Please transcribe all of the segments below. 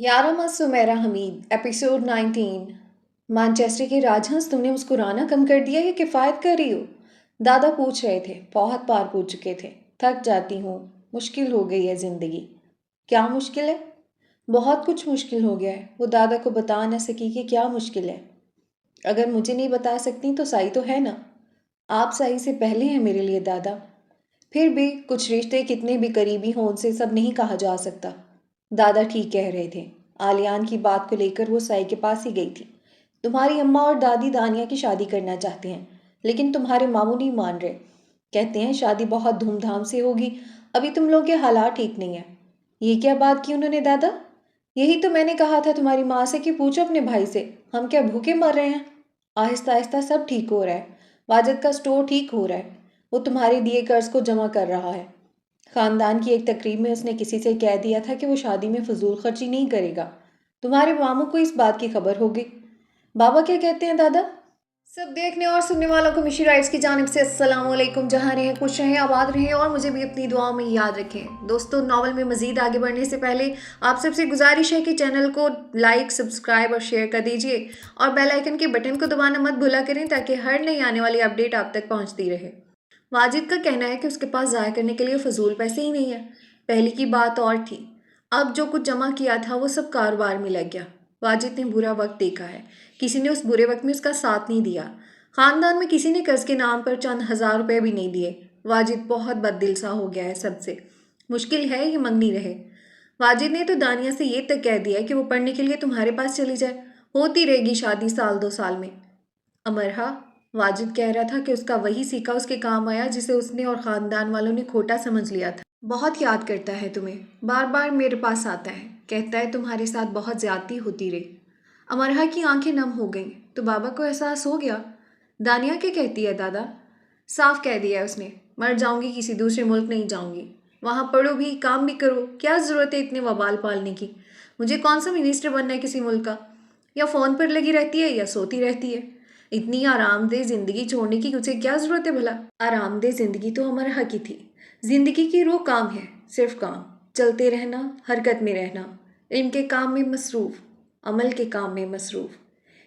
11 Sumera Hamid episode 19। Manchester के राजहंस, तुमने मुस्कुराना कम कर दिया या किफ़ायत कर रही हो? दादा पूछ रहे थे। बहुत बार पूछ चुके थे। थक जाती हूँ। मुश्किल हो गई है ज़िंदगी। क्या मुश्किल है? बहुत कुछ मुश्किल हो गया है। वो दादा को बता न सकी कि क्या मुश्किल है। अगर मुझे नहीं बता सकती तो साई तो है ना। आप साई से पहले हैं मेरे लिए दादा। फिर भी कुछ रिश्ते कितने भी करीबी हों उनसे सब नहीं कहा जा सकता। दादा ठीक कह रहे थे। आलियान की बात को लेकर वो साई के पास ही गई थी। तुम्हारी अम्मा और दादी दानिया की शादी करना चाहते हैं, लेकिन तुम्हारे मामू नहीं मान रहे। कहते हैं शादी बहुत धूमधाम से होगी। अभी तुम लोग के हालात ठीक नहीं है। ये क्या बात की उन्होंने दादा? यही तो मैंने कहा था तुम्हारी माँ से कि पूछो अपने भाई से, हम क्या भूखे मर रहे हैं। आहिस्ता आहिस्ता सब ठीक हो रहा है। वाजिद का स्टोर ठीक हो रहा है। वो तुम्हारे दिए कर्ज को जमा कर रहा है। खानदान की एक तकरीब में उसने किसी से कह दिया था कि वो शादी में फजूल खर्ची नहीं करेगा। तुम्हारे मामू को इस बात की खबर होगी। बाबा क्या कहते हैं दादा? सब देखने और सुनने वालों को मिशी राइट्स की जानिब से अस्सलाम वालेकुम। जहाँ रहें खुश रहें, आबाद रहें और मुझे भी अपनी दुआओं में याद रखें। दोस्तों, नावल में मजीद आगे बढ़ने से पहले आप सबसे गुजारिश है कि चैनल को लाइक, सब्सक्राइब और शेयर कर दीजिए और बेल आइकन के बटन को दबाना मत भूला करें ताकि हर नई आने वाली अपडेट आप तक पहुँचती रहे। वाजिद का कहना है कि उसके पास ज़ाया करने के लिए फजूल पैसे ही नहीं है। पहले की बात और थी। अब जो कुछ जमा किया था वो सब कारोबार में लग गया। वाजिद ने बुरा वक्त देखा है। किसी ने उस बुरे वक्त में उसका साथ नहीं दिया। खानदान में किसी ने कर्ज के नाम पर चंद हजार रुपए भी नहीं दिए। वाजिद बहुत बददिल सा हो गया है सबसे। मुश्किल है ये मंगनी रहे। वाजिद ने तो दानिया से ये तक कह दिया कि वो पढ़ने के लिए तुम्हारे पास चली जाए। होती रहेगी शादी साल 2 साल में। अमरहा, वाजिद कह रहा था कि उसका वही सीखा उसके काम आया जिसे उसने और ख़ानदान वालों ने खोटा समझ लिया था। बहुत याद करता है तुम्हें। बार बार मेरे पास आता है। कहता है तुम्हारे साथ बहुत ज़्यादती होती रही। अमरहा की आंखें नम हो गईं। तो बाबा को एहसास हो गया। दानिया क्या कहती है दादा? साफ कह दिया है उसने, मर जाऊंगी, किसी दूसरे मुल्क नहीं जाऊंगी। वहाँ पढ़ो भी, काम भी करो, क्या ज़रूरत है इतने वबाल पालने की। मुझे कौन सा मिनिस्टर बनना है किसी मुल्क का। या फ़ोन पर लगी रहती है या सोती रहती है। इतनी आरामदेह ज़िंदगी छोड़ने की उसे क्या ज़रूरत है भला। आरामदेह ज़िंदगी तो अमरहा की थी। ज़िंदगी की रूह काम है, सिर्फ काम। चलते रहना, हरकत में रहना, इल्म के काम में मसरूफ़, अमल के काम में मसरूफ़।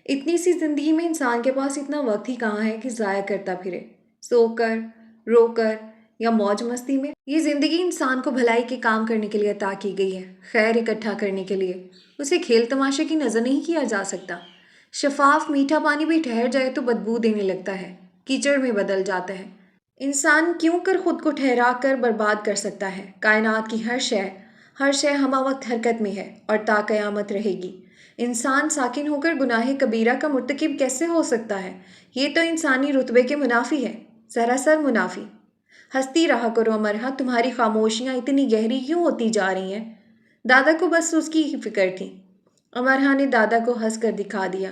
इतनी सी ज़िंदगी में इंसान के पास इतना वक्त ही कहाँ है कि ज़ाया करता फिरे, सोकर, रोकर या मौज मस्ती में। ये ज़िंदगी इंसान को भलाई के काम करने के लिए अता की गई है, खैर इकट्ठा करने के लिए। उसे खेल तमाशे की नज़र नहीं किया जा सकता। शफाफ मीठा पानी भी ठहर जाए तो बदबू देने लगता है, कीचड़ में बदल जाता है। इंसान क्यों कर खुद को ठहरा कर बर्बाद कर सकता है। कायनात की हर शय हमा वक्त हरकत में है और ता क़यामत रहेगी। इंसान साकिन होकर गुनाह कबीरा का मुर्तकिब कैसे हो सकता है? ये तो इंसानी रुतबे के मुनाफी है, सरासर मुनाफी। हंसती रहा करो अमरहा, तुम्हारी खामोशियाँ इतनी गहरी क्यों होती जा रही हैं? दादा को बस उसकी ही फिक्र थी। अमरहा ने दादा को हंस कर दिखा दिया।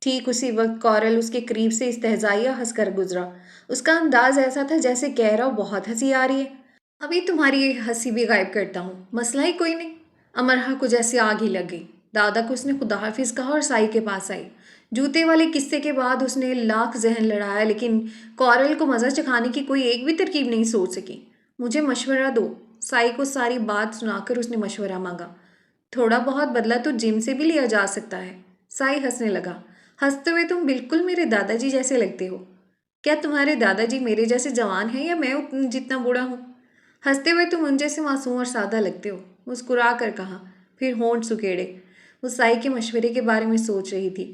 ठीक उसी वक्त कौरल उसके करीब से इस्तेहज़ाइया हंसकर गुजरा। उसका अंदाज ऐसा था जैसे कह रहा हो बहुत हंसी आ रही है। अभी तुम्हारी ये हंसी भी गायब करता हूँ, मसला ही कोई नहीं। अमरहा को जैसे आग ही लग गई। दादा को उसने खुदा हाफिज कहा और साई के पास आई। जूते वाले किस्से के बाद उसने लाख जहन लड़ाया, लेकिन कौरल को मज़ा चखाने की कोई एक भी तरकीब नहीं सोच सकी। मुझे मशवरा दो। साई को सारी बात सुनाकर उसने मशवरा मांगा। थोड़ा बहुत बदला तो जिम से भी लिया जा सकता है। साई हंसने लगा। हंसते हुए, तुम बिल्कुल मेरे दादाजी जैसे लगते हो। क्या तुम्हारे दादाजी मेरे जैसे जवान हैं या मैं जितना बूढ़ा हूँ? हंसते हुए तुम उन जैसे मासूम और सादा लगते हो, मुस्कुरा कर कहा। फिर होंठ सुकेड़े। वो साई के मशवरे के बारे में सोच रही थी।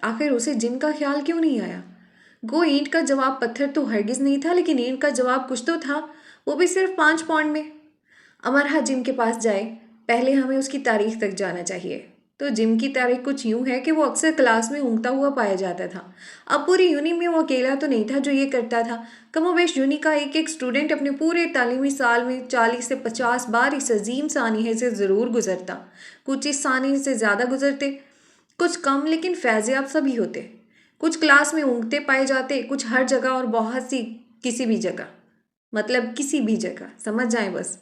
आखिर उसे जिम का ख्याल क्यों नहीं आया? गो ईंट का जवाब पत्थर तो हरगिज नहीं था, लेकिन ईंट का जवाब कुछ तो था, वो भी सिर्फ 5 पाउंड में। अमरहा जिम के पास जाए, पहले हमें उसकी तारीख तक जाना चाहिए। तो जिम की तारीख कुछ यूं है कि वो अक्सर क्लास में ऊँगता हुआ पाया जाता था। अब पूरी यूनि में वो अकेला तो नहीं था जो ये करता था। कमोबेश यूनि का एक एक स्टूडेंट अपने पूरे तालीमी साल में 40 से 50 बार इस अजीम सानिहे से ज़रूर गुजरता। कुछ इस सानिहे से ज़्यादा गुजरते, कुछ कम, लेकिन फैज़याब सभी होते। कुछ क्लास में ऊँगते पाए जाते, कुछ हर जगह और बहुत सी किसी भी जगह। मतलब किसी भी जगह, समझ जाएं बस।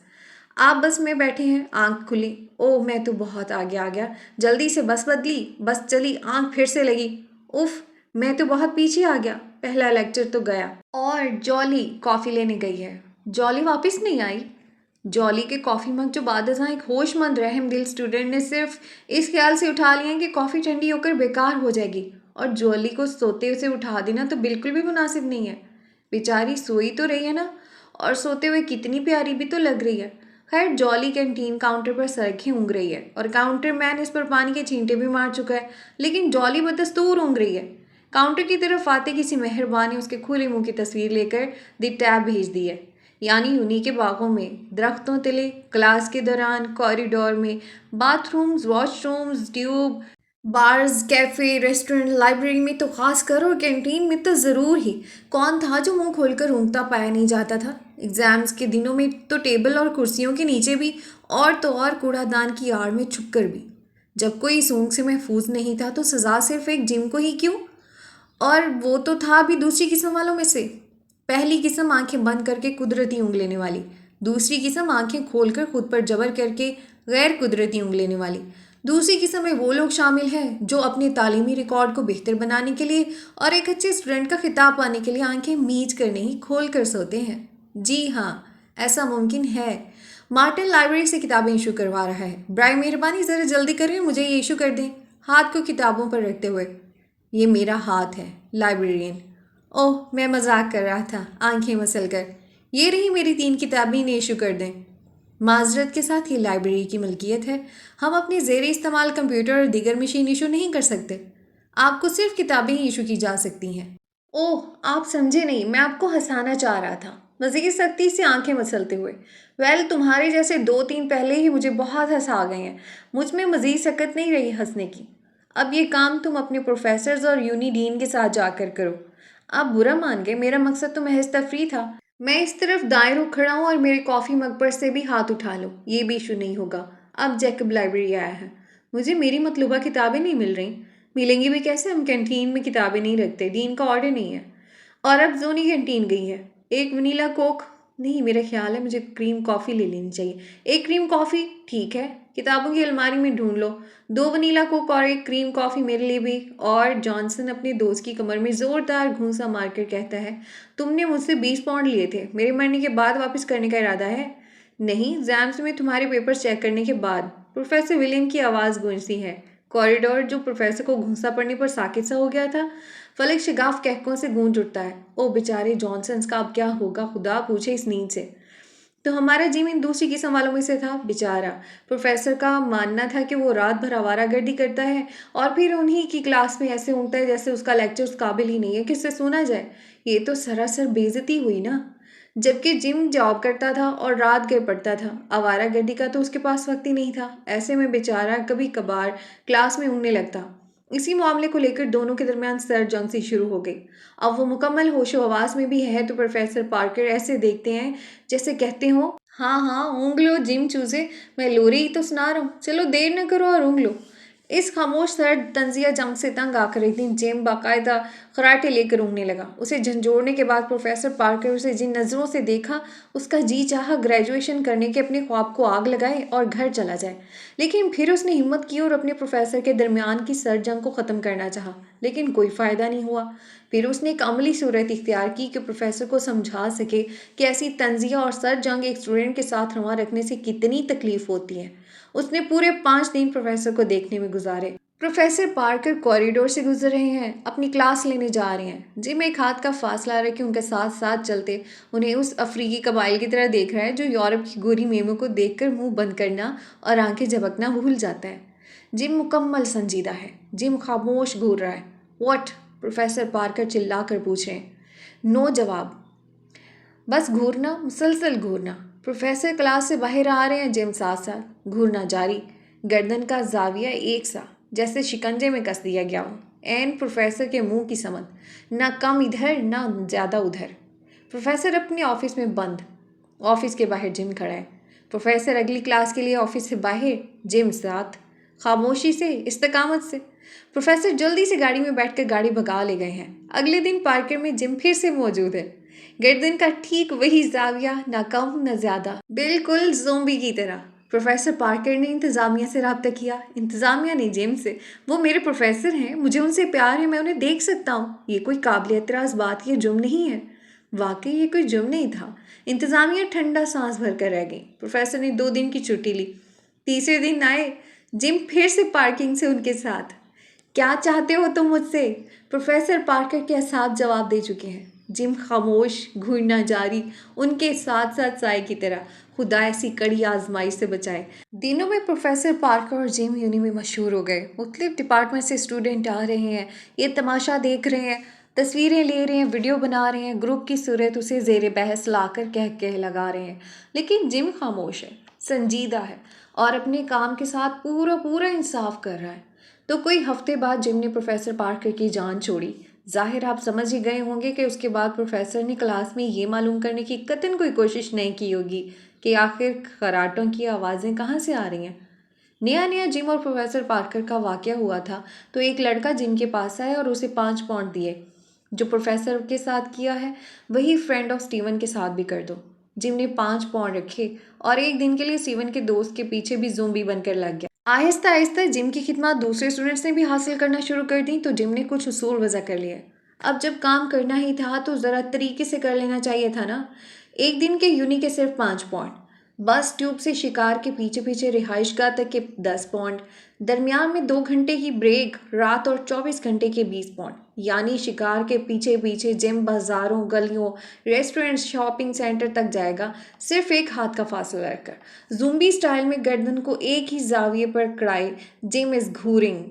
आप बस में बैठे हैं, आंख खुली, ओह मैं तो बहुत आगे आ गया, जल्दी से बस बदली, बस चली, आंख फिर से लगी, उफ मैं तो बहुत पीछे आ गया, पहला लेक्चर तो गया। और जॉली कॉफ़ी लेने गई है। जॉली वापस नहीं आई। जॉली के कॉफ़ी मग जो बादशाह एक होशमंद रहमदिल स्टूडेंट ने सिर्फ इस ख्याल से उठा लिया कि कॉफ़ी ठंडी होकर बेकार हो जाएगी, और जॉली को सोते से उठा देना तो बिल्कुल भी मुनासिब नहीं है। बेचारी सोई तो रही है ना, और सोते हुए कितनी प्यारी भी तो लग रही है। खैर, जॉली कैंटीन काउंटर पर सरखे ऊँग रही है और काउंटर मैन इस पर पानी के छींटे भी मार चुका है, लेकिन जॉली बदस्तूर ऊँग रही है। काउंटर की तरफ आते किसी मेहरबान ने उसके खुले मुंह की तस्वीर लेकर दी टैब भेज दी है। यानी उन्हीं के बागों में, दरख्तों तले, क्लास के दौरान, कॉरिडोर में, bathrooms, washrooms, tube, bars, cafe, restaurant, library में तो खास कर, और कैंटीन में तो ज़रूर ही। कौन था जो मुंह खोलकर ऊँगता पाया नहीं जाता था? एग्ज़ाम्स के दिनों में तो टेबल और कुर्सियों के नीचे भी, और तो और कूड़ादान की आड़ में छुपकर भी। जब कोई इस ऊँग से महफूज नहीं था तो सज़ा सिर्फ एक जिम को ही क्यों? और वो तो था भी दूसरी किस्म वालों में से। पहली किस्म आंखें बंद करके कुदरती ऊँग लेने वाली, दूसरी किस्म आंखें खोलकर खुद पर जबर करके गैर कुदरती ऊँग लेने वाली। दूसरी किस्म में वो लोग शामिल हैं जो अपने तालीमी रिकॉर्ड को बेहतर बनाने के लिए और एक अच्छे स्टूडेंट का खिताब पाने के लिए आंखें मीच कर नहीं खोल कर सोते हैं। जी हाँ, ऐसा मुमकिन है। मार्टिन लाइब्रेरी से किताबें इशू करवा रहा है। ब्राय मेहरबानी ज़रा जल्दी करें, मुझे ये इशू कर दें। हाथ को किताबों पर रखते हुए, ये मेरा हाथ है। लाइब्रेरियन: ओह, मैं मजाक कर रहा था, आंखें मसल कर। ये रही मेरी 3 किताबें, इन्हें इशू कर दें। माजरत के साथ ये लाइब्रेरी की मलकियत है। हम अपने ज़ेर इस्तेमाल कंप्यूटर और दीगर मशीन इशू नहीं कर सकते। आपको सिर्फ किताबें ही इशू की जा सकती हैं। ओह, आप समझे नहीं, मैं आपको हंसाना चाह रहा था, मज़ीद सख्ती से आंखें मसलते हुए। तुम्हारे जैसे 2-3 पहले ही मुझे बहुत हंसा गए हैं। मुझ में मज़ीद सकत नहीं रही हंसने की। अब ये काम तुम अपने प्रोफेसर्स और यूनी डीन के साथ जाकर करो। आप बुरा मान गए, मेरा मकसद तो महज तफरी था। मैं इस तरफ दाएं रुख खड़ा हूँ और मेरे कॉफ़ी मग पर से भी हाथ उठा लो, ये भी इशू नहीं होगा। अब जैकब लाइब्रेरी आया है। मुझे मेरी मतलूबा किताबें नहीं मिल रही। मिलेंगी भी कैसे? हम कैंटीन में किताबें नहीं रखते, डीन का ऑर्डर नहीं है। और अब जोनी कैंटीन गई है। एक वनीला कोक, नहीं, मेरा ख्याल है मुझे क्रीम कॉफ़ी ले लेनी चाहिए। एक क्रीम कॉफ़ी, ठीक है। किताबों की अलमारी में ढूंढ लो। 2 वनीला कोक और एक क्रीम कॉफ़ी मेरे लिए भी। और जॉनसन अपने दोस्त की कमर में ज़ोरदार घूंसा मारकर कहता है, तुमने मुझसे 20 पाउंड लिए थे, मेरे मरने के बाद वापस करने का इरादा है? नहीं, एग्जाम्स में तुम्हारे पेपर्स चेक करने के बाद। प्रोफेसर विलियम की आवाज़ गूंजती है। कॉरिडोर, जो प्रोफेसर को घूंसा पड़ने पर साकित सा हो गया था, फलक शिगाफ कहकों से गूंज उठता है। ओ बेचारे जॉनसन्स का अब क्या होगा, खुदा पूछे इस नींद से। तो हमारा जिम इन दूसरी किस्म वालों में से था। बेचारा प्रोफेसर का मानना था कि वो रात भर आवारागर्दी करता है और फिर उन्हीं की क्लास में ऐसे ऊँगता है जैसे उसका लेक्चर उस काबिल ही नहीं है कि उससे सुना जाए। ये तो सरासर बेइज्जती हुई ना। जबकि जिम जॉब करता था और रात गए पढ़ता था, आवारागर्दी का तो उसके पास वक्त ही नहीं था। ऐसे में बेचारा कभी कभार क्लास में ऊँगने लगता। इसी मामले को लेकर दोनों के दरमियान सर जंग सी शुरू हो गई। अब वो मुकम्मल होशो हवास में भी है तो प्रोफेसर पार्कर ऐसे देखते हैं जैसे कहते हो, हाँ हाँ ऊँग लो जिम चूजे, मैं लोरी ही तो सुना रहा हूँ, चलो देर न करो और ऊँग लो। इस खामोश सर तंजिया जंग से तंग आकर एक दिन जिम बाकायदा खराटे लेकर ऊँगने लगा। उसे झंझोड़ने के बाद प्रोफेसर पार्कर उसे जिन नज़रों से देखा, उसका जी चाहा ग्रेजुएशन करने के अपने ख्वाब को आग लगाए और घर चला जाए। लेकिन फिर उसने हिम्मत की और अपने प्रोफेसर के दरमियान की सर जंग को ख़त्म करना चाहा, लेकिन कोई फ़ायदा नहीं हुआ। फिर उसने एक अमली सूरत इख्तियार की कि प्रोफेसर को समझा सके कि ऐसी तंजिया और सर जंग एक स्टूडेंट के साथ रवा रखने से कितनी तकलीफ होती है। उसने पूरे 5 दिन प्रोफेसर को देखने में गुजारे। प्रोफेसर पार्कर कॉरिडोर से गुजर रहे हैं, अपनी क्लास लेने जा रहे हैं। जिम एक हाथ का फासला रखे उनके साथ साथ चलते उन्हें उस अफ्रीकी कबाइल की तरह देख रहा है जो यूरोप की गोरी मेमों को देखकर मुंह बंद करना और आंखें झपकना भूल जाता है। जिम मुकम्मल संजीदा है। जिम खामोश घूर रहा है। व्हाट? प्रोफेसर पार्कर चिल्लाकर पूछ रहे हैं। नो जवाब। बस घूरना, मुसलसल घूरना। प्रोफेसर क्लास से बाहर आ रहे हैं, जिम साथ साथ घूरना जारी। गर्दन का जाविया एक सा, जैसे शिकंजे में कस दिया गया हो। एन प्रोफेसर के मुंह की समझ, ना कम इधर ना ज़्यादा उधर। प्रोफेसर अपने ऑफिस में बंद। ऑफिस के बाहर जिम खड़ा है। प्रोफेसर अगली क्लास के लिए ऑफिस से बाहर, जिम साथ, खामोशी से, इस्तकामत से। प्रोफेसर जल्दी से गाड़ी में बैठकर गाड़ी भगा ले गए हैं। अगले दिन पार्कर में जिम फिर से मौजूद है। गर्दन का ठीक वही जाविया, ना कम न ज्यादा, बिल्कुल ज़ोंबी की तरह। प्रोफेसर पार्कर ने इंतज़ामिया से रब्ता किया। इंतज़ामिया ने जिम से। वो मेरे प्रोफेसर हैं, मुझे उनसे प्यार है, मैं उन्हें देख सकता हूँ। ये कोई काबिल एतराज़ बात या जुर्म नहीं है। वाकई ये कोई जुर्म नहीं था। इंतजामिया ठंडा सांस भरकर रह गई। प्रोफेसर ने 2 दिन की छुट्टी ली। तीसरे दिन आए जिम फिर से पार्किंग से उनके साथ। क्या चाहते हो तुम मुझसे? प्रोफेसर पार्कर के साफ जवाब दे चुके हैं। जिम खामोश, घूरना जारी, उनके साथ साथ साय की तरह। खुदा ऐसी कड़ी आजमाइश से बचाए। दिनों में प्रोफेसर पार्कर और जिम यूनी में मशहूर हो गए। मुख्तलिफ डिपार्टमेंट से स्टूडेंट आ रहे हैं, ये तमाशा देख रहे हैं, तस्वीरें ले रहे हैं, वीडियो बना रहे हैं, ग्रुप की सूरत उसे जेर बहस लाकर कह लगा रहे हैं। लेकिन जिम खामोश है, संजीदा है और अपने काम के साथ पूरा पूरा इंसाफ कर रहा है। तो कोई हफ्ते बाद जिम ने प्रोफेसर पार्कर की जान छोड़ी। जाहिर आप समझ ही गए होंगे कि उसके बाद प्रोफेसर ने क्लास में ये मालूम करने की कतई कोई कोशिश नहीं की होगी कि आखिर खराटों की आवाज़ें कहाँ से आ रही हैं। नया नया जिम और प्रोफेसर पार्कर का वाकया हुआ था तो एक लड़का जिम के पास आया और उसे 5 पाउंड दिए। जो प्रोफेसर के साथ किया है वही फ्रेंड ऑफ स्टीवन के साथ भी कर दो। जिम ने 5 पाउंड रखे और एक दिन के लिए स्टीवन के दोस्त के पीछे भी ज़ोंबी बनकर लग गया। आहिस्ता आहिस्ता जिम की खिदमत दूसरे स्टूडेंट्स ने भी हासिल करना शुरू कर दी तो जिम ने कुछ उसूल वज़ा कर लिए। अब जब काम करना ही था तो ज़रा तरीके से कर लेना चाहिए था ना। एक दिन के यूनी के सिर्फ 5 पाउंड, बस ट्यूब से शिकार के पीछे पीछे रिहाइशगाह तक के 10 पाउंड, दरमियान में 2 घंटे की ब्रेक, रात और 24 घंटे के 20 पाउंड। यानी शिकार के पीछे पीछे जिम बाजारों, गलियों, रेस्टोरेंट, शॉपिंग सेंटर तक जाएगा, सिर्फ एक हाथ का फासला रखकर। ज़ुम्बी स्टाइल में गर्दन को एक ही जाविये पर कड़ाई। जिम इज़ घूरिंग।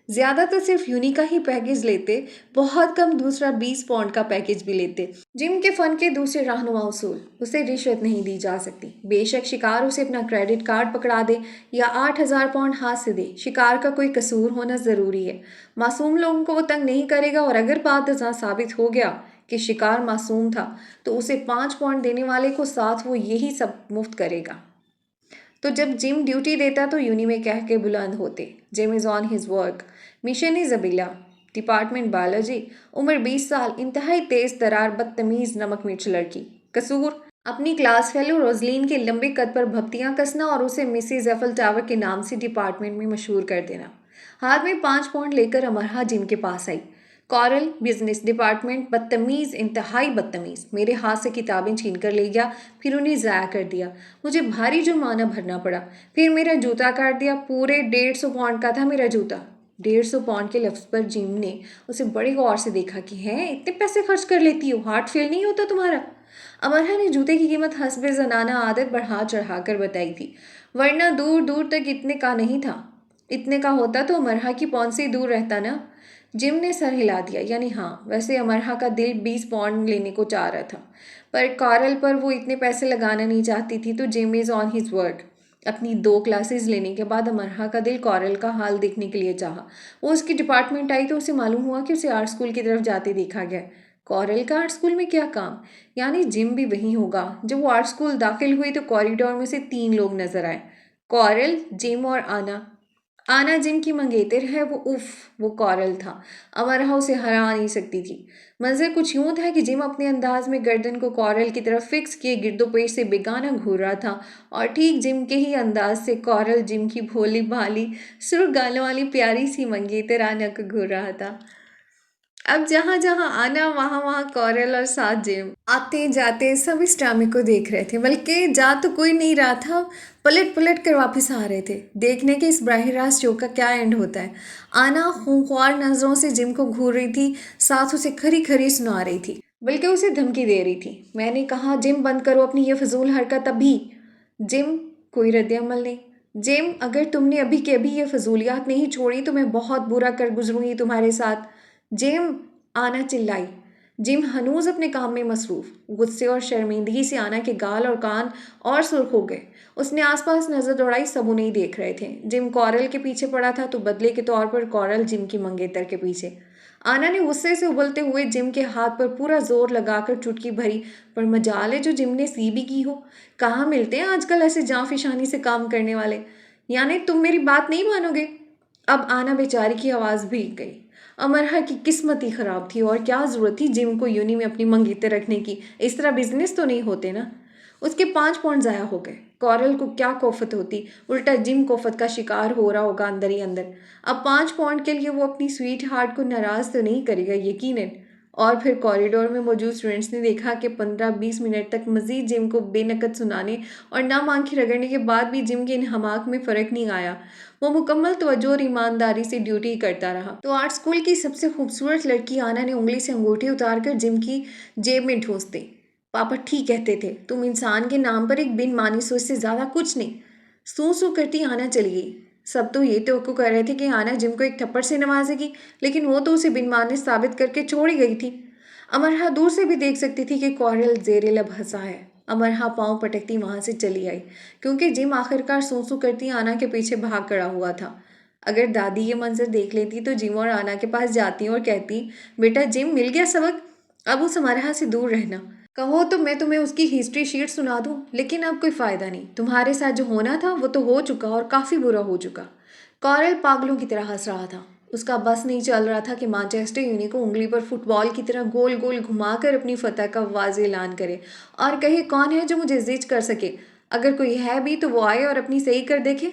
ज़्यादा तो सिर्फ यूनी का ही पैकेज लेते, बहुत कम दूसरा 20 पाउंड का पैकेज भी लेते। जिम के फन के दूसरे रहनुमा उसूल, उसे रिश्वत नहीं दी जा सकती। बेशक शिकार उसे अपना क्रेडिट कार्ड पकड़ा दे या 8,000 पाउंड हाथ से दे, शिकार का कोई कसूर होना ज़रूरी है। मासूम लोगों को वो तंग नहीं करेगा और अगर बात साबित हो गया कि शिकार मासूम था तो उसे 5 पाउंड देने वाले को साथ वो यही सब मुफ्त करेगा। तो जब जिम ड्यूटी देता तो यूनी में कह के बुलंद होते, Jim is on his work, mission is अबिला, डिपार्टमेंट बायोलॉजी, उम्र 20 साल, इंतहाई तेज तरार बदतमीज़ नमक मिर्च लड़की। कसूर अपनी क्लास फेलो रोजलिन के लंबे कद पर भपतियाँ कसना और उसे मिसेज एफल टावर के नाम से डिपार्टमेंट में मशहूर कर देना। हाथ में 5 पाउंड लेकर अमरहा जिम के पास आई। कॉरल बिजनेस डिपार्टमेंट बदतमीज़, इंतहाई बदतमीज़, मेरे हाथ से किताबें छीन कर ले गया, फिर उन्हें ज़ाया कर दिया। मुझे भारी जुर्माना भरना पड़ा। फिर मेरा जूता काट दिया। पूरे 150 पाउंड का था मेरा जूता। 150 पाउंड के लफ्ज़ पर जिम ने उसे बड़े गौर से देखा कि हैं इतने पैसे खर्च कर लेती हो, हार्ट फेल नहीं होता तुम्हारा? अमरहा ने जूते की कीमत हस्बे ज़नाना आदत बढ़ा चढ़ा कर बताई थी, वरना दूर दूर तक इतने का नहीं था। इतने का होता तो अमरहा की पौंद से दूर रहता ना। जिम ने सर हिला दिया, यानी हाँ, वैसे अमरहा का दिल 20 पाउंड लेने को चाह रहा था, पर कॉरल पर वो इतने पैसे लगाना नहीं चाहती थी तो gym is on his word. अपनी 2 क्लासेस लेने के बाद अमरहा का दिल कॉरल का हाल देखने के लिए चाहा। वो उसकी डिपार्टमेंट आई तो उसे मालूम हुआ कि उसे आर्ट स्कूल की तरफ जाते देखा गया। कॉरल का आर्ट स्कूल में क्या काम? यानी जिम भी वहीं होगा। जब वो आर्ट स्कूल दाखिल हुई तो कॉरिडोर में से 3 लोग नजर आए, कॉरल, जिम और आना। आना जिम की मंगेतर है, वो उफ, वो कॉरल था। अमरहा उसे हरा नहीं सकती थी। मंजर कुछ यूं था कि जिम अपने अंदाज में गर्दन को कॉरल की तरफ फिक्स किए गिरदोपेश से बेगाना घूर रहा था और ठीक जिम के ही अंदाज से कॉरल जिम की भोली भाली सुर गालों वाली प्यारी सी मंगेतर आना को घूर रहा था। अब जहाँ जहाँ आना वहाँ वहाँ कॉरल और साथ जिम आते जाते सब इस ड्रामे को देख रहे थे, बल्कि जा तो कोई नहीं रहा था, पलट पलट कर वापस आ रहे थे देखने के इस ब्राहिराज शो का क्या एंड होता है। आना खूंखार नज़रों से जिम को घूर रही थी, साथ उसे खरी खरी सुना रही थी, बल्कि उसे धमकी दे रही थी। मैंने कहा जिम बंद करो अपनी ये फजूल हरकत अभी। जिम कोई रद्द-ए-अमल नहीं। जिम अगर तुमने अभी के अभी ये फजूलियात नहीं छोड़ी तो मैं बहुत बुरा कर गुजरूंगी तुम्हारे साथ। जिम, आना चिल्लाई। जिम हनूज अपने काम में मसरूफ, गुस्से और शर्मिंदगी से आना के गाल और कान और सुर्ख हो गए। उसने आसपास नजर दौड़ाई, सब उन्हें ही देख रहे थे। जिम कॉरल के पीछे पड़ा था तो बदले के तौर पर कॉरल जिम की मंगेतर के पीछे। आना ने गुस्से से उबलते हुए जिम के हाथ पर पूरा जोर लगाकर चुटकी भरी, पर मजाल है जो जिम ने सी भी की हो। कहाँ मिलते हैं आजकल ऐसे जांफिशानी से काम करने वाले। यानी तुम मेरी बात नहीं मानोगे? अब आना बेचारी की आवाज़ भीग गई। अमरहा की किस्मत ही खराब थी और क्या ज़रूरत थी जिम को यूनी में अपनी मंगीते रखने की। इस तरह बिजनेस तो नहीं होते ना। उसके 5 पाउंड ज़ाया हो गए। कॉरल को क्या कोफत होती, उल्टा जिम कोफत का शिकार हो रहा होगा अंदर ही अंदर। अब 5 पाउंड के लिए वो अपनी स्वीट हार्ट को नाराज़ तो नहीं करेगा यकीनन। और फिर कॉरिडोर में मौजूद स्टूडेंट्स ने देखा कि 15-20 मिनट तक मजीद जिम को बेनकद सुनाने और नाम आंखें रगड़ने के बाद भी जिम के इन हमाक में फ़र्क नहीं आया। वो मुकम्मल तवज्जो और ईमानदारी से ड्यूटी करता रहा। तो आर्ट स्कूल की सबसे खूबसूरत लड़की आना ने उंगली से अंगूठी उतारकर जिम की जेब में ठूंस दी। पापा ठीक कहते थे, तुम इंसान के नाम पर एक बिन मानी सोच से ज़्यादा कुछ नहीं। सू सू करती आना चली गई। सब तो ये तवक्को कर रहे थे कि आना जिम को एक थप्पड़ से नवाजेगी, लेकिन वो तो उसे बिन माने साबित करके छोड़ ही गई थी। अमरहा दूर से भी देख सकती थी कि कॉरल जेरे लब हंसा है। अमरहा पाँव पटकती वहां से चली आई, क्योंकि जिम आखिरकार सूसू करती आना के पीछे भाग खड़ा हुआ था। अगर दादी ये मंजर देख लेती तो जिम और आना के पास जाती और कहती, बेटा जिम मिल गया सबक, अब उस अमरहा से दूर रहना। कहो तो मैं तुम्हें उसकी हिस्ट्री शीट सुना दूं, लेकिन अब कोई फायदा नहीं। तुम्हारे साथ जो होना था वो तो हो चुका और काफी बुरा हो चुका। कॉरल पागलों की तरह हंस रहा था। उसका बस नहीं चल रहा था कि मैनचेस्टर यूनी को उंगली पर फुटबॉल की तरह गोल गोल घुमाकर अपनी फतह का वाज़ेह ऐलान करे और कहे, कौन है जो मुझे जिज कर सके? अगर कोई है भी तो वो आए और अपनी सही कर देखे।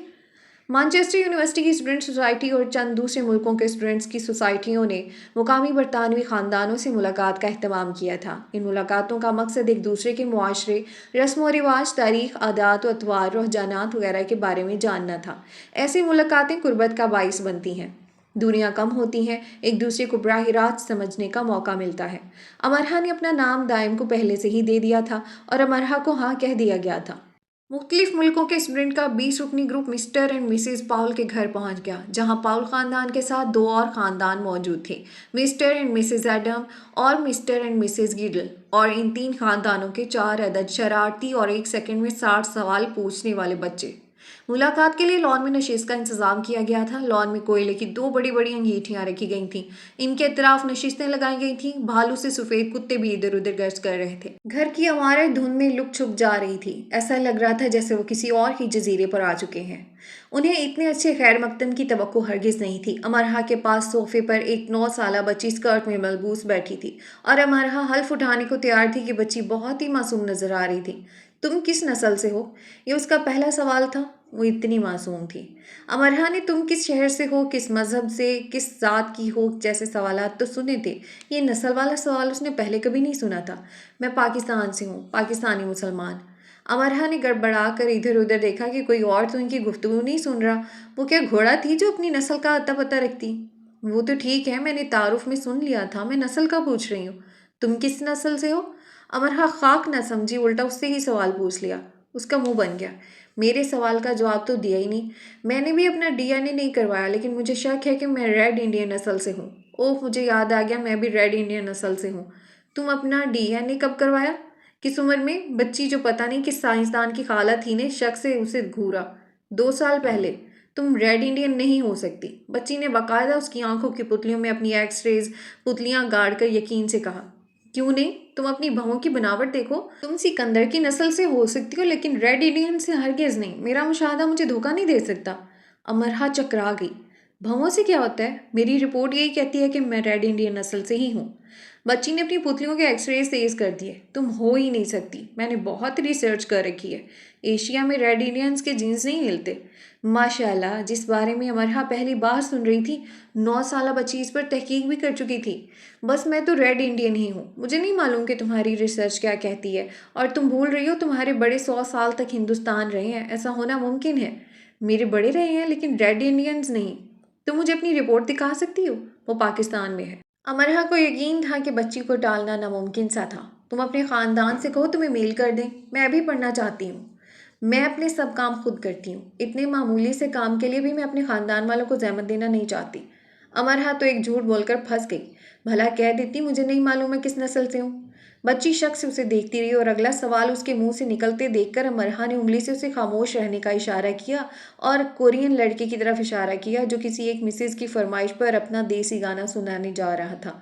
मैनचेस्टर यूनिवर्सिटी की स्टूडेंट सोसाइटी और चंद दूसरे मुल्कों के स्टूडेंट्स की सोसाइटियों ने मुकामी बरतानवी ख़ानदानों से मुलाकात का अहतमाम किया था। इन मुलाकातों का मकसद एक दूसरे के मुआशरे, रस्म व रिवाज, तारीख, आदात व अतवार, रुझानात वगैरह के बारे में जानना था। ऐसी मुलाकातें कुर्बत का बाइस बनती हैं। दूरियां कम होती हैं, एक दूसरे को बराह रास्त समझने का मौका मिलता है। अमरहा ने अपना नाम दाइम को पहले से ही दे दिया था और अमरहा को हाँ कह दिया गया था। मुख्तलिफ मुल्कों के स्टूडेंट का 20 रुकनी ग्रुप मिस्टर एंड मिसेज पाउल के घर पहुंच गया, जहां पाउल खानदान के साथ दो और खानदान मौजूद थे, मिस्टर एंड मिसेज एडम और मिस्टर एंड मिसेज गिडल। और इन तीन खानदानों के 4 अदद शरारती और एक सेकंड में 60 सवाल पूछने वाले बच्चे। मुलाकात के लिए लॉन में नशीस का इंतजाम किया गया था। लॉन में कोयले की 2 बड़ी बड़ी अंगीठियां रखी गई थीं। इनके अतराफ नशीसें लगाई गई थीं। भालू से सफेद कुत्ते भी इधर उधर गश्त कर रहे थे। घर की इमारत धुंध में लुक छुप जा रही थी। ऐसा लग रहा था जैसे वो किसी और ही जजीरे पर आ चुके हैं। उन्हें इतने अच्छे खैर मकदम की तवक्को हरगिज नहीं थी। अमरहा के पास सोफे पर एक 9 साला बच्ची स्कर्ट में मलबूस बैठी थी और अमरहा हल्फ उठाने को तैयार थी कि बच्ची बहुत ही मासूम नजर आ रही थी। तुम किस नस्ल से हो? ये उसका पहला सवाल था। वो इतनी मासूम थी। अमरहा ने तुम किस शहर से हो, किस मजहब से, किस जात की हो जैसे सवालात तो सुने थे। ये नस्ल वाला सवाल उसने पहले कभी नहीं सुना था। मैं पाकिस्तान से हूँ, पाकिस्तानी मुसलमान। अमरहा ने गड़बड़ा कर इधर उधर देखा कि कोई और तो इनकी गुफ्तगू नहीं सुन रहा। वो क्या घोड़ा थी जो अपनी नस्ल का अता पता रखती? वो तो ठीक है, मैंने तारुफ में सुन लिया था, मैं नस्ल का पूछ रही हूँ। तुम किस नस्ल से हो? अमरहा खाक न समझी, उल्टा उससे ही सवाल पूछ लिया। उसका मुंह बन गया। मेरे सवाल का जवाब तो दिया ही नहीं। मैंने भी अपना डीएनए नहीं करवाया, लेकिन मुझे शक है कि मैं रेड इंडियन नस्ल से हूँ। ओह, मुझे याद आ गया, मैं भी रेड इंडियन नस्ल से हूँ। तुम अपना डीएनए कब करवाया? किस उम्र में? बच्ची जो पता नहीं किस साइंसदान की खाला थी ने शक से उसे घूरा। 2 साल पहले। तुम रेड इंडियन नहीं हो सकती, बच्ची ने बाकायदा उसकी आंखों की पुतलियों में अपनी एक्सरेज पुतलियां गाड़ कर यकीन से कहा। क्यों नहीं? तुम अपनी भवों की बनावट देखो। तुम सिकंदर की नस्ल से हो सकती हो, लेकिन रेड इंडियन से हरगिज नहीं। मेरा मुशाहदा मुझे धोखा नहीं दे सकता। अमरहा चकरा गई। भवों से क्या होता है? मेरी रिपोर्ट यही कहती है कि मैं रेड इंडियन नस्ल से ही हूँ। बच्ची ने अपनी पुतलियों के एक्सरे तेज कर दिए। तुम हो ही नहीं सकती, मैंने बहुत रिसर्च कर रखी है। एशिया में रेड इंडियंस के जीन्स नहीं मिलते। माशाल्लाह, जिस बारे में अमरहा पहली बार सुन रही थी, 9 साला बच्ची इस पर तहकीक भी कर चुकी थी। बस मैं तो रेड इंडियन ही हूँ। मुझे नहीं मालूम कि तुम्हारी रिसर्च क्या कहती है, और तुम भूल रही हो तुम्हारे बड़े 100 साल तक हिंदुस्तान रहे हैं। ऐसा होना मुमकिन है। मेरे बड़े रहे हैं, लेकिन रेड इंडियंस नहीं। तुम मुझे अपनी रिपोर्ट दिखा सकती हो? वो पाकिस्तान में है। अमरहा को यकीन था कि बच्ची को टालना नामुमकिन सा था। तुम अपने ख़ानदान से कहो तुम्हें मेल कर दें, मैं भी पढ़ना चाहती हूँ। मैं अपने सब काम खुद करती हूँ। इतने मामूली से काम के लिए भी मैं अपने ख़ानदान वालों को जहमत देना नहीं चाहती। अमरहा तो एक झूठ बोलकर फंस गई। भला कह देती मुझे नहीं मालूम मैं किस नस्ल से हूँ। बच्ची शक से उसे देखती रही और अगला सवाल उसके मुंह से निकलते देखकर अमरहा ने उंगली से उसे खामोश रहने का इशारा किया और कोरियन लड़के की तरफ इशारा किया जो किसी एक मिसेज की फरमाइश पर अपना देसी गाना सुनाने जा रहा था।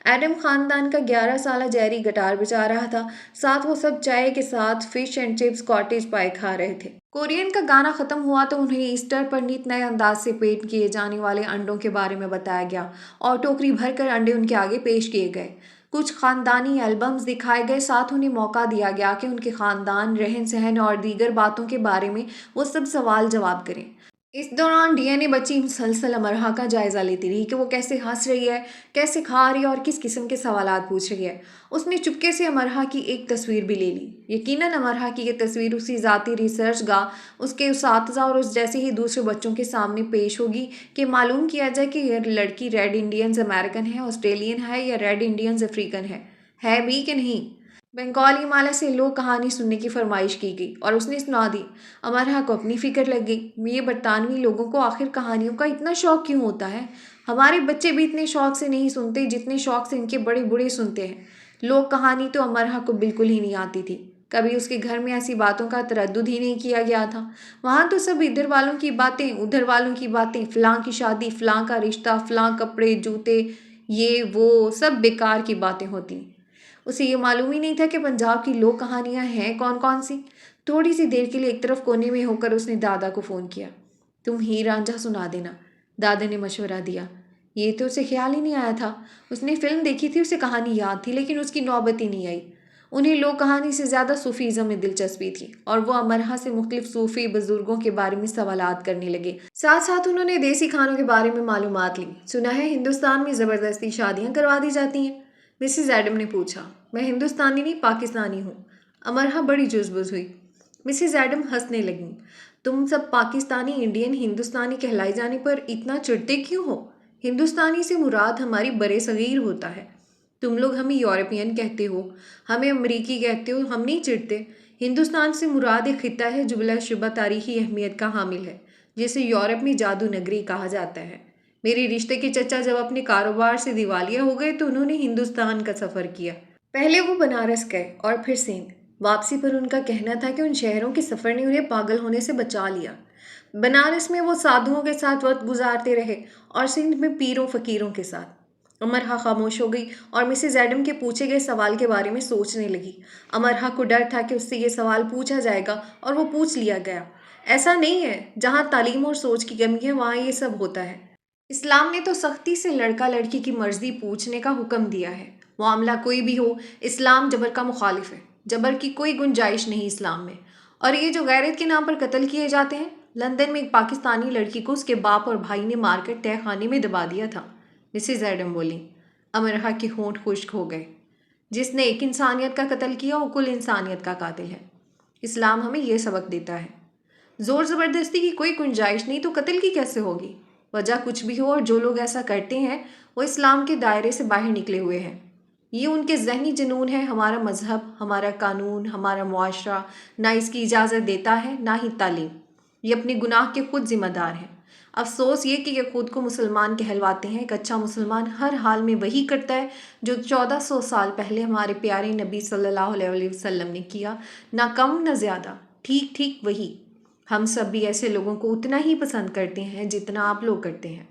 एडम खानदान का 11 साला जैरी गिटार बजा रहा था। साथ वो सब चाय के साथ फिश एंड चिप्स कॉटेज पाए खा रहे थे। कोरियन का गाना खत्म हुआ तो उन्हें ईस्टर पर नित नए अंदाज से पेंट किए जाने वाले अंडों के बारे में बताया गया और टोकरी भरकर अंडे उनके आगे पेश किए गए। कुछ खानदानी एल्बम्स दिखाए गए। साथ उन्हें मौका दिया गया कि उनके खानदान, रहन सहन और दीगर बातों के बारे में वो सब सवाल जवाब करें। इस दौरान डीएनए बच्ची मुसलसल अमरहा का जायजा लेती रही कि वो कैसे हंस रही है, कैसे खा रही है और किस किस्म के सवालात पूछ रही है। उसने चुपके से अमरहा की एक तस्वीर भी ले ली। यकीनन अमरहा की ये तस्वीर उसी ज़ाती रिसर्च गाह उसके उसातज़ा और उस जैसे ही दूसरे बच्चों के सामने पेश होगी कि मालूम किया जाए कि यह लड़की रेड इंडियंस अमेरिकन है, ऑस्ट्रेलियन है या रेड इंडियंस अफ्रीकन है भी कि नहीं। बंगाली माला से लोक कहानी सुनने की फरमाइश की गई और उसने सुना दी। अमरहा को अपनी फिक्र लग गई। ये बरतानवी लोगों को आखिर कहानियों का इतना शौक क्यों होता है। हमारे बच्चे भी इतने शौक से नहीं सुनते जितने शौक से इनके बड़े बूढ़े सुनते हैं। लोक कहानी तो अमरहा को बिल्कुल ही नहीं आती थी। कभी उसके घर में ऐसी बातों का तरद्दुद ही नहीं किया गया था। वहाँ तो सब इधर वालों की बातें, उधर वालों की बातें, फलां की शादी, फलां का रिश्ता, फलां कपड़े, जूते, ये वो सब बेकार की बातें होती। उसे ये मालूम ही नहीं था कि पंजाब की लोक कहानियाँ हैं कौन कौन सी। थोड़ी सी देर के लिए एक तरफ कोने में होकर उसने दादा को फ़ोन किया। तुम हीर रांझा सुना देना, दादा ने मशवरा दिया। ये तो उसे ख्याल ही नहीं आया था। उसने फिल्म देखी थी, उसे कहानी याद थी, लेकिन उसकी नौबत ही नहीं आई। उन्हें लोक कहानी से ज़्यादा सूफीज़म में दिलचस्पी थी और वो अमरहा से मुख्तलिफ सूफ़ी बुजुर्गों के बारे में सवालात करने लगे। साथ साथ उन्होंने देसी खानों के बारे में मालूमात ली। सुना है हिंदुस्तान में ज़बरदस्ती शादियाँ करवा दी जाती हैं। मिसिज एडम ने पूछा। मैं हिंदुस्तानी नहीं पाकिस्तानी हूँ। अमरहा बड़ी जुज़बुज़ हुई। मिसिज एडम हंसने लगीं। तुम सब पाकिस्तानी, इंडियन, हिंदुस्तानी कहलाए जाने पर इतना चिढ़ते क्यों हो। हिंदुस्तानी से मुराद हमारी बरे सगीर होता है। तुम लोग हमें यूरोपियन कहते हो, हमें अमरीकी कहते हो, हम नहीं चिढ़ते। हिंदुस्तान से मुराद एक खिता है जो बिलाशुबा तारीखी अहमियत का हामिल है, जिसे यूरोप में जादू नगरी कहा जाता है। मेरे रिश्ते के चचा जब अपने कारोबार से दिवालिया हो गए तो उन्होंने हिंदुस्तान का सफ़र किया। पहले वो बनारस गए और फिर सिंध। वापसी पर उनका कहना था कि उन शहरों के सफ़र ने उन्हें पागल होने से बचा लिया। बनारस में वो साधुओं के साथ वक्त गुजारते रहे और सिंध में पीरों फकीरों के साथ। अमरहा खामोश हो गई और मिसेज एडम के पूछे गए सवाल के बारे में सोचने लगी। अमरहा को डर था कि उससे ये सवाल पूछा जाएगा और वो पूछ लिया गया। ऐसा नहीं है, जहाँ तालीम और सोच की कमी है वहाँ ये सब होता है। इस्लाम ने तो सख्ती से लड़का लड़की की मर्जी पूछने का हुक्म दिया है। मामला कोई भी हो, इस्लाम जबर का मुखालिफ है। जबर की कोई गुंजाइश नहीं इस्लाम में। और ये जो गैरत के नाम पर कत्ल किए जाते हैं, लंदन में एक पाकिस्तानी लड़की को उसके बाप और भाई ने मारकर तह खाने में दबा दिया था। मिसेज एडम बोली। अमरहा के होंठ खुश्क हो गए। जिसने एक इंसानियत का कत्ल किया वो कुल इंसानियत का कातिल है। इस्लाम हमें यह सबक देता है। जोर ज़बरदस्ती की कोई गुंजाइश नहीं तो कत्ल की कैसे होगी। वजह कुछ भी हो और जो लोग ऐसा करते हैं वो इस्लाम के दायरे से बाहर निकले हुए हैं। ये उनके जहनी जुनून है। हमारा मजहब, हमारा कानून, हमारा मुआशरा ना इसकी इजाज़त देता है, ना ही तालीम। ये अपने गुनाह के खुद जिम्मेदार हैं। अफसोस ये कि ये खुद को मुसलमान कहलवाते हैं। एक अच्छा मुसलमान हर हाल में वही करता है जो 1400 साल पहले हमारे प्यारे नबी सल्लल्लाहु अलैहि वसल्लम ने किया, ना कम ना ज़्यादा, ठीक ठीक वही। हम सब भी ऐसे लोगों को उतना ही पसंद करते हैं जितना आप लोग करते हैं।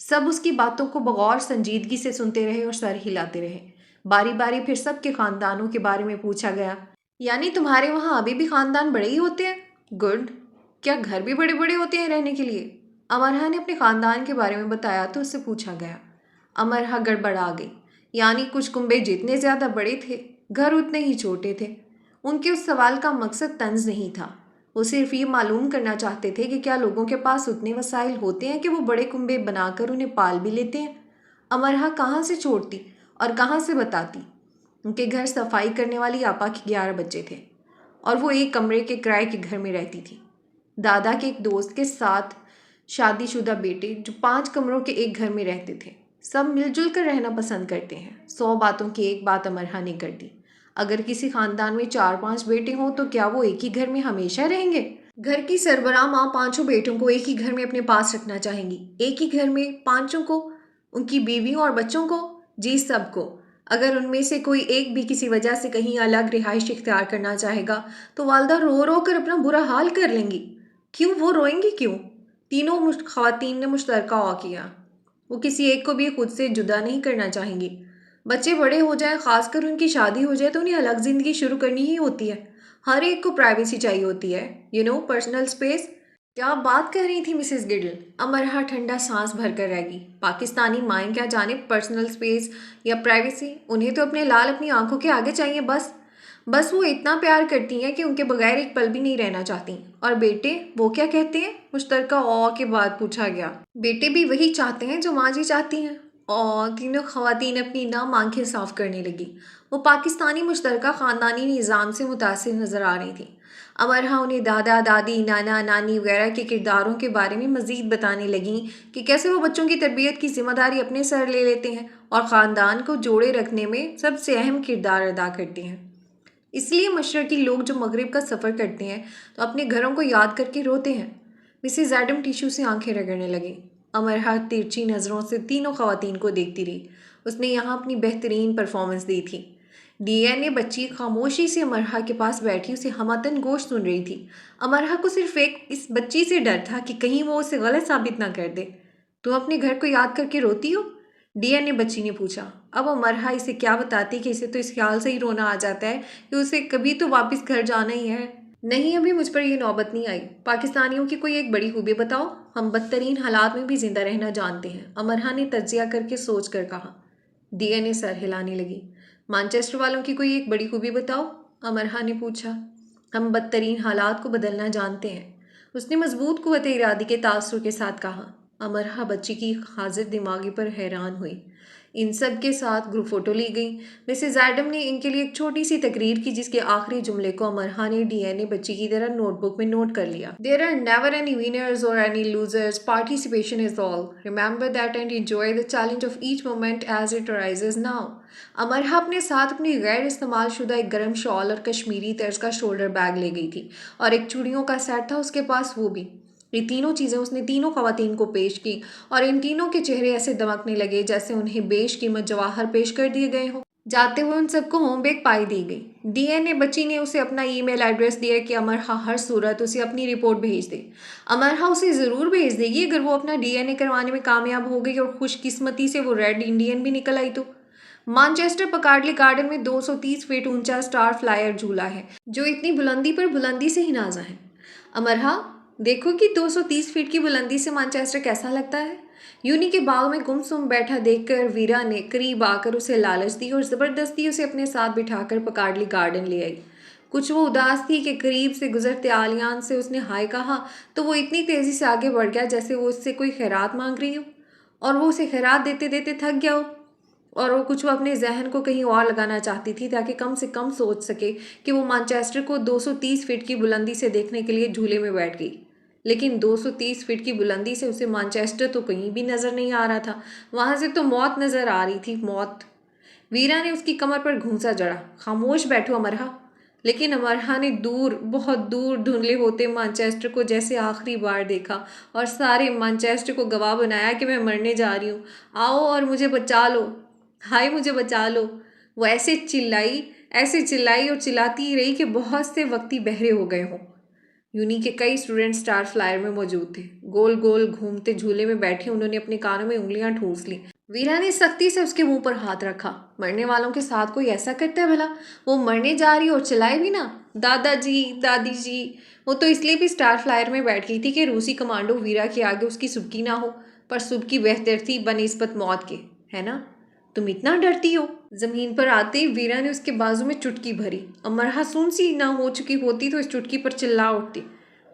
सब उसकी बातों को बगौर संजीदगी से सुनते रहे और सर हिलाते रहे। बारी बारी फिर सबके खानदानों के बारे में पूछा गया। यानी तुम्हारे वहाँ अभी भी खानदान बड़े ही होते हैं? गुड। क्या घर भी बड़े बड़े होते हैं रहने के लिए? अमरहा ने अपने खानदान के बारे में बताया तो उससे पूछा गया। अमरहा गड़बड़ा गई। यानी कुछ कुंबे जितने ज़्यादा बड़े थे, घर उतने ही छोटे थे। उनके उस सवाल का मकसद तंज नहीं था। वो सिर्फ ये मालूम करना चाहते थे कि क्या लोगों के पास उतने वसाइल होते हैं कि वो बड़े कुंबे बनाकर उन्हें पाल भी लेते हैं। अमरहा कहाँ से छोड़ती और कहाँ से बताती। उनके घर सफाई करने वाली आपा के 11 बच्चे थे और वो एक कमरे के किराए के घर में रहती थी। दादा के एक दोस्त के साथ शादीशुदा बेटे जो 5 कमरों के एक घर में रहते थे। सब मिलजुल कर रहना पसंद करते हैं। 100 बातों की एक बात अमरहा ने कर दी। अगर किसी खानदान में 4-5 बेटे हों तो क्या वो एक ही घर में हमेशा रहेंगे? घर की सरबराह माँ पांचों बेटों को एक ही घर में अपने पास रखना चाहेंगी। एक ही घर में पांचों को, उनकी बीवियों और बच्चों को? जी सबको। अगर उनमें से कोई एक भी किसी वजह से कहीं अलग रिहाइश इख्तियार करना चाहेगा तो वालदा रो रो कर अपना बुरा हाल कर लेंगी। क्यों? वो रोएंगी क्यों? तीनों खवातीन ने मुश्तरका औ किया। वो किसी एक को भी खुद से जुदा नहीं करना चाहेंगी। बच्चे बड़े हो जाए, खासकर उनकी शादी हो जाए तो उन्हें अलग ज़िंदगी शुरू करनी ही होती है। हर एक को प्राइवेसी चाहिए होती है, पर्सनल स्पेस। क्या बात कर रही थी मिसेस गिडल? अमरहा ठंडा सांस भर कर रह गई। पाकिस्तानी माएँ क्या जाने पर्सनल स्पेस या प्राइवेसी। उन्हें तो अपने लाल अपनी आंखों के आगे चाहिए बस। बस वो इतना प्यार करती हैं कि उनके बगैर एक पल भी नहीं रहना चाहती। और बेटे वो क्या कहते हैं? मुश्तरका औ के बाद पूछा गया। बेटे भी वही चाहते हैं जो माँ जी चाहती हैं। और तीनों खवातीन अपनी नाम आंखें साफ करने लगी। वो पाकिस्तानी मुश्तरका ख़ानदानी निज़ाम से मुतासिर नज़र आ रही थी। अमरहा उन्हें दादा दादी नाना नानी वगैरह के किरदारों के बारे में मज़ीद बताने लगी कि कैसे वो बच्चों की तरबियत की जिम्मेदारी अपने सर ले लेते हैं और ख़ानदान को जोड़े रखने में सबसे अहम किरदार अदा करते हैं। इसलिए मशरक़ी लोग जो मगरिब का सफ़र करते हैं तो अपने घरों को याद करके रोते हैं। मिसेस एडम टिशू से आंखें रगड़ने लगी। अमरहा तिरछी नज़रों से तीनों ख़वातीन को देखती रही। उसने यहाँ अपनी बेहतरीन परफॉर्मेंस दी थी। डीएनए बच्ची खामोशी से अमरहा के पास बैठी उसे हमतन गोश सुन रही थी। अमरहा को सिर्फ एक इस बच्ची से डर था कि कहीं वो उसे गलत साबित ना कर दे। तुम अपने घर को याद करके रोती हो? डीएनए बच्ची ने पूछा। अब अमरहा इसे क्या बताती कि इसे तो इस ख्याल से ही रोना आ जाता है कि उसे कभी तो वापस घर जाना ही है। नहीं, अभी मुझ पर यह नौबत नहीं आई। पाकिस्तानियों की कोई एक बड़ी खूबी बताओ। हम बदतरीन हालात में भी जिंदा रहना जानते हैं, अमरहा ने तज्जिया करके सोच कर कहा। डीएनए सर हिलाने लगी। मानचेस्टर वालों की कोई एक बड़ी खूबी बताओ, अमरहा ने पूछा। हम बदतरीन हालात को बदलना जानते हैं, उसने मजबूत कुव्वत इरादी के तासुर के साथ कहा। अमरहा बच्ची की हाजिर दिमागी पर हैरान हुई। इन सब के साथ ग्रुप फोटो ली गई। मिसेस एडम ने इनके लिए एक छोटी सी तकरीर की जिसके आखिरी जुमले को अमरहा ने डीएनए बच्ची की तरह नोटबुक में नोट कर लिया। There are never any winners और any losers, participation is all, remember that and enjoy the challenge of each moment as it arises now. अमरहा अपने साथ अपनी गैर इस्तेमाल शुदा एक गर्म शॉल और कश्मीरी तर्ज का शोल्डर बैग ले गई थी और एक चूड़ियों का सेट था उसके पास, वो भी। ये तीनों चीज़ें उसने तीनों खवातीन को पेश की और इन तीनों के चेहरे ऐसे दमकने लगे जैसे उन्हें बेशकीमत जवाहर पेश कर दिए गए हों। जाते हुए उन सबको होम बेक पाई दी गई। डीएनए बच्ची ने उसे अपना ईमेल एड्रेस दिया कि अमरहा हर सूरत उसे अपनी रिपोर्ट भेज दे। अमरहा उसे ज़रूर भेज देगी अगर वो अपना डीएनए करवाने में कामयाब हो गई और खुशकिस्मती से वो रेड इंडियन भी निकल आई तो। मानचेस्टर पकार्डली गार्डन में 230 फीट ऊंचा स्टार फ्लायर झूला है जो इतनी बुलंदी पर बुलंदी से ही नाजा है। अमरहा देखो कि 230 फीट की बुलंदी से मानचेस्टर कैसा लगता है। यूनी के बाग में गुमसुम बैठा देखकर वीरा ने करीब आकर उसे लालच दी और ज़बरदस्ती उसे अपने साथ बिठाकर पकार्डली गार्डन ले आई। कुछ वो उदास थी कि करीब से गुजरते आलियान से उसने हाय कहा तो वो इतनी तेज़ी से आगे बढ़ गया जैसे वो उससे कोई खैरात मांग रही हो और वो उसे खैरात देते देते थक गया हो। और वो अपने जहन को कहीं और लगाना चाहती थी ताकि कम से कम सोच सके कि वो मानचेस्टर को 230 फीट की बुलंदी से देखने के लिए झूले में बैठ गई। लेकिन 230 फीट की बुलंदी से उसे मानचेस्टर तो कहीं भी नज़र नहीं आ रहा था। वहाँ से तो मौत नज़र आ रही थी, मौत। वीरा ने उसकी कमर पर घूंसा जड़ा। खामोश बैठो अमरहा। लेकिन अमरहा ने दूर, बहुत दूर धुंधले होते मानचेस्टर को जैसे आखिरी बार देखा और सारे मानचेस्टर को गवाह बनाया कि मैं मरने जा रही हूँ, आओ और मुझे बचा लो, हाय मुझे बचा लो। वो ऐसे चिल्लाई और चिल्लाती ही रही कि बहुत से वक्ती बहरे हो गए हों। यूनी के कई स्टूडेंट स्टार फ्लायर में मौजूद थे। गोल गोल घूमते झूले में बैठे उन्होंने अपने कानों में उंगलियां ठूंस ली। वीरा ने सख्ती से उसके मुंह पर हाथ रखा। मरने वालों के साथ कोई ऐसा करता है भला? वो मरने जा रही और चिल्लाए भी ना, दादाजी दादी जी। वो तो इसलिए भी स्टार फ्लायर में बैठ गई थी कि रूसी कमांडो वीरा के आगे उसकी सुबकी ना हो, पर सुबकी बेहतर थी बनिस्बत मौत के, है ना? तुम इतना डरती हो? जमीन पर आते ही वीरा ने उसके बाजू में चुटकी भरी। अमरहा सुन सी ना हो चुकी होती तो इस चुटकी पर चिल्ला उठती।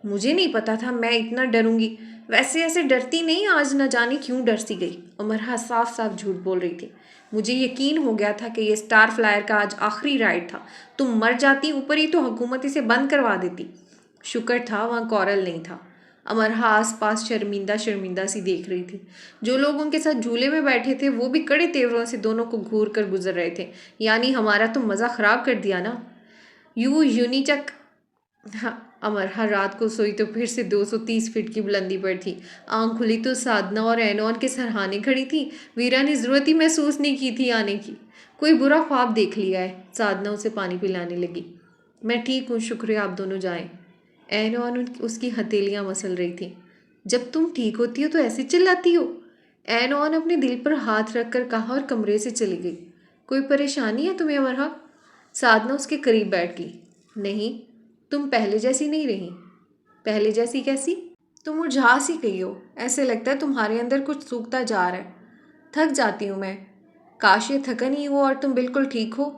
मुझे नहीं पता था मैं इतना डरूंगी। वैसे ऐसे डरती नहीं, आज न जाने क्यों डर सी गई। अमरहा साफ साफ झूठ बोल रही थी। मुझे यकीन हो गया था कि ये स्टार फ्लायर का आज आखिरी राइड था। तुम मर जाती ऊपर ही तो हुकूमत इसे बंद करवा देती। शुक्र था वहाँ कौरल नहीं था। अमरहा आसपास शर्मिंदा शर्मिंदा सी देख रही थी। जो लोग उनके साथ झूले में बैठे थे वो भी कड़े तेवरों से दोनों को घूर कर गुजर रहे थे। यानी हमारा तो मज़ा ख़राब कर दिया ना। यूनिचक। हाँ, अमरहा रात को सोई तो फिर से 230 फीट की बुलंदी पर थी। आंख खुली तो साधना और एनोन के सरहाने खड़ी थी। वीरा ने ज़रूरत ही महसूस नहीं की थी आने की। कोई बुरा ख्वाब देख लिया है। साधना उसे पानी पिलाने लगी। मैं ठीक हूँ, शुक्रिया, आप दोनों जाएं। एनोन उसकी हथेलियाँ मसल रही थी। जब तुम ठीक होती हो तो ऐसे चिल्लाती हो? एनोन अपने दिल पर हाथ रख कर कहा और कमरे से चली गई। कोई परेशानी है तुम्हें अमरहा? साधना उसके करीब बैठ गई। नहीं, तुम पहले जैसी नहीं रही। पहले जैसी कैसी? तुम मुरझा सी गई हो। ऐसे लगता है तुम्हारे अंदर कुछ सूखता जा रहा है। थक जाती हूँ मैं। काश ये थकन ही हो और तुम बिल्कुल ठीक हो।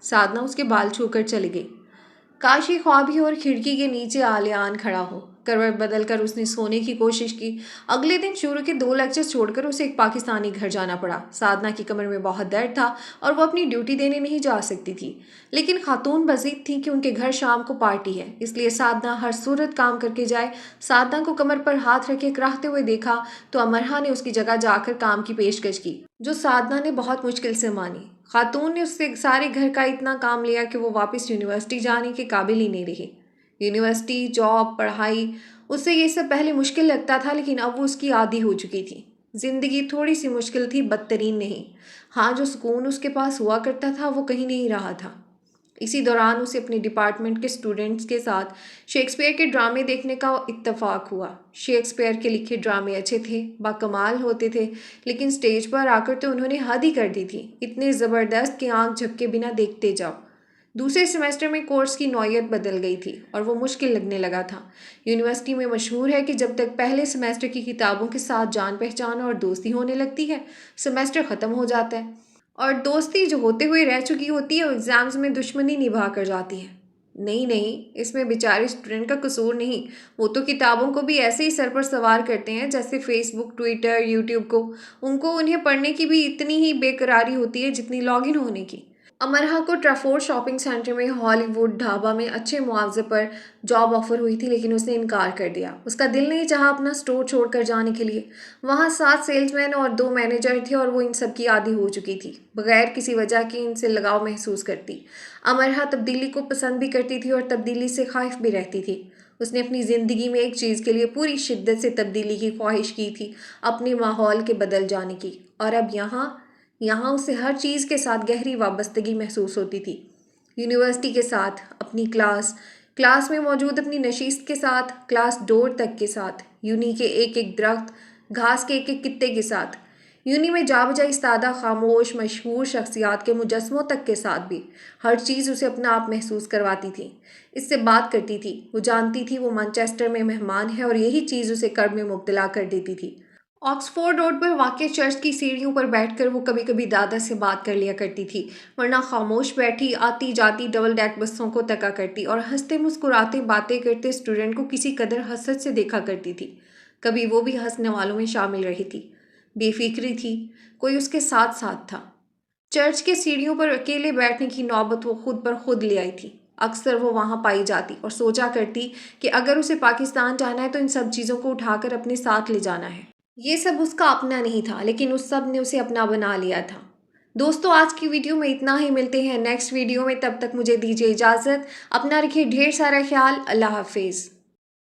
साधना उसके बाल छूकर चली गई। काश ये ख्वाब ही और खिड़की के नीचे आलियान खड़ा हो। करवट बदलकर उसने सोने की कोशिश की। अगले दिन शुरू के 2 लेक्चर छोड़कर उसे एक पाकिस्तानी घर जाना पड़ा। साधना की कमर में बहुत दर्द था और वो अपनी ड्यूटी देने नहीं जा सकती थी। लेकिन खातून बजीद थी कि उनके घर शाम को पार्टी है, इसलिए साधना हर सूरत काम करके जाए। साधना को कमर पर हाथ रखे कराहते हुए देखा तो अमरहा ने उसकी जगह जाकर काम की पेशकश की, जो साधना ने बहुत मुश्किल से मानी। खातून ने उससे सारे घर का इतना काम लिया कि वो वापस यूनिवर्सिटी जाने के काबिल ही नहीं रही। यूनिवर्सिटी, जॉब, पढ़ाई, उससे ये सब पहले मुश्किल लगता था, लेकिन अब वो उसकी आदी हो चुकी थी। जिंदगी थोड़ी सी मुश्किल थी, बदतरीन नहीं। हाँ, जो सुकून उसके पास हुआ करता था वो कहीं नहीं रहा था। इसी दौरान उसे अपने डिपार्टमेंट के स्टूडेंट्स के साथ शेक्सपियर के ड्रामे देखने का इत्तेफाक हुआ। शेक्सपियर के लिखे ड्रामे अच्छे थे, बाकमाल होते थे, लेकिन स्टेज पर आकर तो उन्होंने हद ही कर दी थी। इतने ज़बरदस्त कि आंख झपके बिना देखते जाओ। दूसरे सेमेस्टर में कोर्स की नौयत बदल गई थी और वो मुश्किल लगने लगा था। यूनिवर्सिटी में मशहूर है कि जब तक पहले सेमेस्टर की किताबों के साथ जान पहचान और दोस्ती होने लगती है, सेमेस्टर ख़त्म हो जाता है। और दोस्ती जो होते हुए रह चुकी होती है वो एग्ज़ाम्स में दुश्मनी निभा कर जाती है। नहीं नहीं, इसमें बेचारे स्टूडेंट का कसूर नहीं। वो तो किताबों को भी ऐसे ही सर पर सवार करते हैं जैसे फेसबुक, ट्विटर, यूट्यूब को। उनको उन्हें पढ़ने की भी इतनी ही बेकरारी होती है जितनी लॉगिन होने की। अमरहा को ट्रैफोर्ड शॉपिंग सेंटर में हॉलीवुड ढाबा में अच्छे मुआवजे पर जॉब ऑफर हुई थी, लेकिन उसने इनकार कर दिया। उसका दिल नहीं चाहा अपना स्टोर छोड़कर जाने के लिए। वहाँ 7 सेल्समैन और 2 मैनेजर थे और वो इन सब की आदी हो चुकी थी। बगैर किसी वजह के इनसे लगाव महसूस करती। अमरहा तब्दीली को पसंद भी करती थी और तब्दीली से खाइफ भी रहती थी। उसने अपनी ज़िंदगी में एक चीज़ के लिए पूरी शिद्दत से तब्दीली की ख्वाहिश की थी, अपने माहौल के बदल जाने की। और अब यहाँ उसे हर चीज़ के साथ गहरी वाबस्तगी महसूस होती थी। यूनिवर्सिटी के साथ, अपनी क्लास में मौजूद अपनी नशीस्त के साथ, क्लास डोर तक के साथ, यूनी के एक एक दरख्त, घास के एक एक कित्ते के साथ, यूनी में जा बजा इस्तादा खामोश मशहूर शख्सियात के मुजस्मों तक के साथ भी। हर चीज़ उसे अपना आप महसूस करवाती थी। इससे बात करती थी। वो जानती थी वो मैनचेस्टर में मेहमान है और यही चीज़ उसे कर्ब में मुब्तला कर देती थी। ऑक्सफोर्ड रोड पर वाक़ई चर्च की सीढ़ियों पर बैठकर वो कभी कभी दादा से बात कर लिया करती थी, वरना खामोश बैठी आती जाती डबल डेक बसों को तका करती और हंसते मुस्कुराते बातें करते स्टूडेंट को किसी कदर हसरत से देखा करती थी। कभी वो भी हंसने वालों में शामिल रही थी। बेफिक्री थी, कोई उसके साथ साथ था। चर्च के सीढ़ियों पर अकेले बैठने की नौबत वो खुद पर खुद ले आई थी। अक्सर वो वहाँ पाई जाती और सोचा करती कि अगर उसे पाकिस्तान जाना है तो इन सब चीज़ों को उठाकर अपने साथ ले जाना है। ये सब उसका अपना नहीं था, लेकिन उस सब ने उसे अपना बना लिया था। दोस्तों, आज की वीडियो में इतना ही। मिलते हैं नेक्स्ट वीडियो में, तब तक मुझे दीजिए इजाज़त। अपना रखिए ढेर सारा ख्याल। अल्लाह हाफिज़।